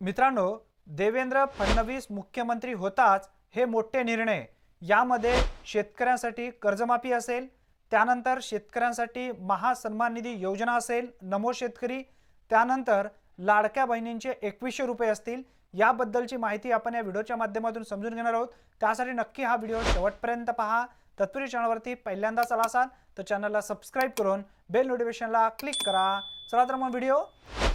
मित्रांनो, देवेंद्र फडणवीस मुख्यमंत्री होताच हे मोठे निर्णय, यामध्ये शेतकऱ्यांसाठी कर्जमाफी असेल, त्यानंतर शेतकऱ्यांसाठी महासन्मान निधी योजना असेल, नमो शेतकरी, त्यानंतर लाडक्या बहिणींचे 2100 रुपये असतील, याबद्दलची माहिती आपण या व्हिडिओच्या माध्यमातून समजून घेणार आहोत। त्यासाठी नक्की हा व्हिडिओ शेवटपर्यंत पहा। तत्पूर्वी चॅनलवरती पहिल्यांदाच आला असाल तर चॅनलला सबस्क्राइब करून बेल नोटिफिकेशनला क्लिक करा। चला तर मग व्हिडिओ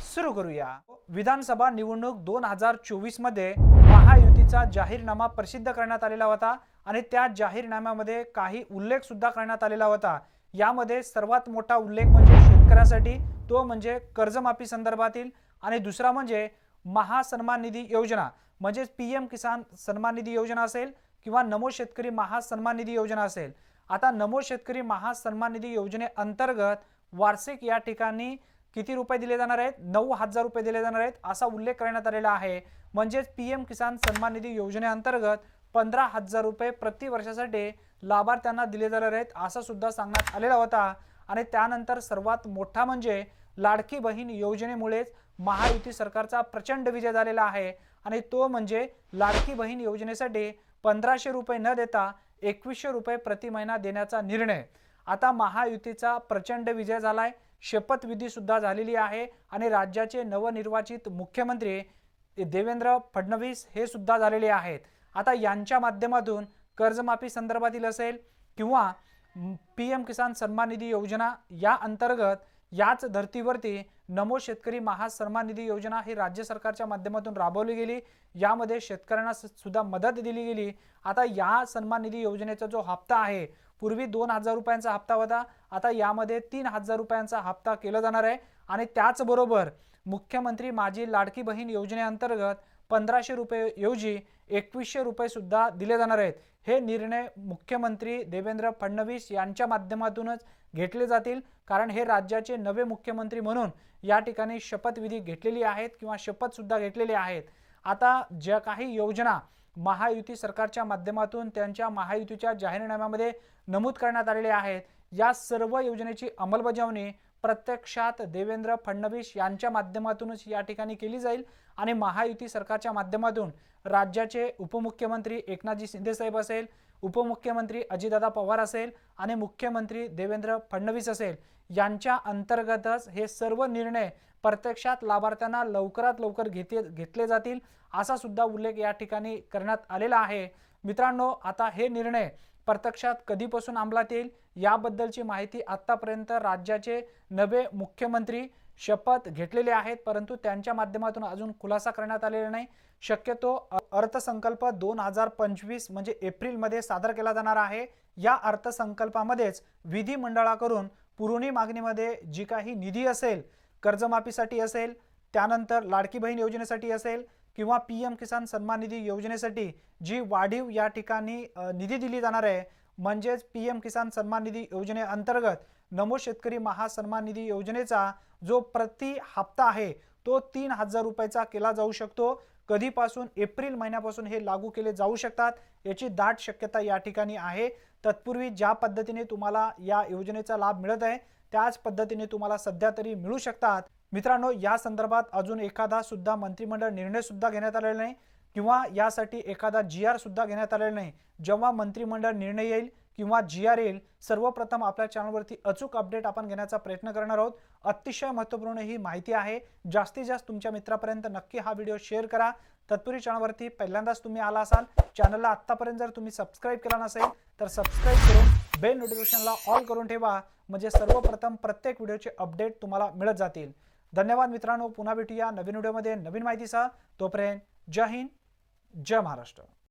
सुरू करूया। विधानसभा निवडणूक 2024 मध्ये महायुतीचा जाहीरनामा प्रसिद्ध करण्यात आलेला होता आणि त्या जाहीरनाम्यामध्ये काही उल्लेख सुद्धा करण्यात आलेला होता। यामध्ये सर्वात मोठा उल्लेख म्हणजे शेतकऱ्यांसाठी, तो म्हणजे कर्जमाफी संदर्भातील, आणि दुसरा म्हणजे महासन्मान निधी योजना, म्हणजे पीएम किसान सन्मान निधी योजना असेल किंवा नमो शेतकरी महासन्मान निधी योजना असेल। आता नमो शेतकरी महासन्मान निधी योजनेअंतर्गत वार्षिक या ठिकाणी किती रुपये दिले जाणार आहेत? 9000 रुपये दिले जाणार आहेत असा उल्लेख करण्यात आलेला आहे। म्हणजे पीएम किसान सन्मान निधी योजनेअंतर्गत 15000 रुपये प्रति वर्षासाठी लाभार्थ्यांना दिले जाणार आहेत असा सुद्धा सांगण्यात आलेला होता। आणि त्यानंतर सर्वात मोठा म्हणजे लाडकी बहीण योजनेमुळेच महायुती सरकारचा प्रचंड विजय झालेला आहे आणि तो म्हणजे लाडकी बहीण योजनेसाठी 1500 रुपये न देता 2100 रुपये प्रति महिना देण्याचा निर्णय। आता महायुतीचा प्रचंड विजय झालाय, शपथविधी सुद्धा झालेली आहे आणि राज्याचे नवनिर्वाचित मुख्यमंत्री देवेंद्र फडणवीस हे सुद्धा झालेले आहेत। आता यांच्या माध्यमातून कर्जमाफी संदर्भातील असेल किंवा पीएम किसान सन्मान निधी योजना या अंतर्गत याच धर्तीवरती नमो शेतकरी महासन्मान निधी योजना ही राज्य सरकारच्या माध्यमातून राबवली गेली। यामध्ये शेतकऱ्यांना सुद्धा मदत दिली गेली। आता या सन्मान निधी योजनेचा जो हप्ता आहे, पूर्वी 2000 रुपयांचा हप्ता होता, आता यामध्ये 3000 रुपयांचा हप्ता केला जाणार आहे। आणि त्याचबरोबर मुख्यमंत्री माझी लाडकी बहीण योजनेअंतर्गत 1500 रुपये ऐवजी 2100 रुपये सुद्धा दिले जाणार आहेत। हे निर्णय मुख्यमंत्री देवेंद्र फडणवीस यांच्या माध्यमातूनच घेतले जातील, कारण हे राज्याचे नवे मुख्यमंत्री म्हणून या ठिकाणी शपथविधी घेतलेली आहेत किंवा शपथ सुद्धा घेतलेली आहेत। आता ज्या काही योजना महायुती सरकारच्या माध्यमातून त्यांच्या महायुतीच्या जाहीरनाम्यामध्ये नमूद करण्यात आलेले आहेत, या सर्व योजनेची अंमलबजावणी प्रत्यक्षात देवेंद्र फडणवीस यांच्या माध्यमातूनच या ठिकाणी केली जाईल। आणि महायुती सरकारच्या माध्यमातून राज्याचे उपमुख्यमंत्री एकनाथजी शिंदे साहेब असेल, उपमुख्यमंत्री अजितदादा पवार असेल आणि मुख्यमंत्री देवेंद्र फडणवीस असेल, यांच्या अंतर्गतच हे सर्व निर्णय प्रत्यक्षात लाभार्थ्यांना लवकरात लवकर घेतले जातील असा सुद्धा उल्लेख या ठिकाणी करण्यात आलेला आहे। मित्रांनो, आता हे निर्णय प्रत्यक्षात कधीपासून अंमलात येईल याबद्दलची माहिती आतापर्यंत राज्याचे नवे मुख्यमंत्री शपथ घेतलेले आहेत, परंतु त्यांच्या माध्यमातून अजून खुलासा करण्यात आलेला नाही। शक्यतो अर्थसंकल्प 2025 म्हणजे एप्रिलमध्ये सादर केला जाणार आहे। या अर्थसंकल्पामध्येच विधिमंडळाकडून पुरवणी मागणीमध्ये जी काही निधी असेल, कर्जमाफीसाठी असेल, त्यानंतर लाडकी बहीण योजनेसाठी असेल किंवा पीएम किसान सन्मान निधी योजनेसाठी जी वाढीव या ठिकाणी निधी दिली जाणार आहे, म्हणजेच पीएम किसान सन्मान निधी योजनेअंतर्गत नमो शेतकरी महासन्मान निधी योजनेचा जो प्रति हप्ता आहे तो 3000 रुपयाचा केला जाऊ शकतो। कधीपासून? एप्रिल महिन्यापासून हे लागू केले जाऊ शकतात याची दाट शक्यता या ठिकाणी आहे। तत्पूर्वी ज्या पद्धतीने तुम्हाला या योजनेचा लाभ मिळत आहे त्याच पद्धतीने तुम्हाला सध्या तरी मिळू शकतात। मित्रांनो, या संदर्भात अजून एखादा सुद्धा मंत्रिमंडळ निर्णय सुद्धा घेण्यात आलेला नाही किंवा यासाठी एखादा जीआर सुद्धा घेण्यात आलेला नाही। जेव्हा मंत्रिमंडळ निर्णय येईल किंवा जीआर येईल, सर्वप्रथम आपल्या चॅनलवरती अचूक अपडेट आपण घेण्याचा प्रयत्न करणार आहोत। अतिशय महत्त्वपूर्ण ही माहिती आहे, जास्तीत जास्त तुमच्या मित्रांपर्यंत नक्की हा व्हिडिओ शेअर करा। तत्पूर्वी चॅनलवरती पहिल्यांदाच तुम्ही आला असाल, चॅनलला आत्तापर्यंत जर तुम्ही सबस्क्राइब केला नसेल तर सबस्क्राइब करून बेल नोटिफिकेशनला ऑल करून ठेवा, म्हणजे सर्वप्रथम प्रत्येक व्हिडिओचे अपडेट तुम्हाला मिळत जातील। धन्यवाद मित्रांनो, पुन्हा भेटूया नवीन व्हिडिओमध्ये नवीन माहितीसह। तोपर्यंत जय हिंद, जय महाराष्ट्र।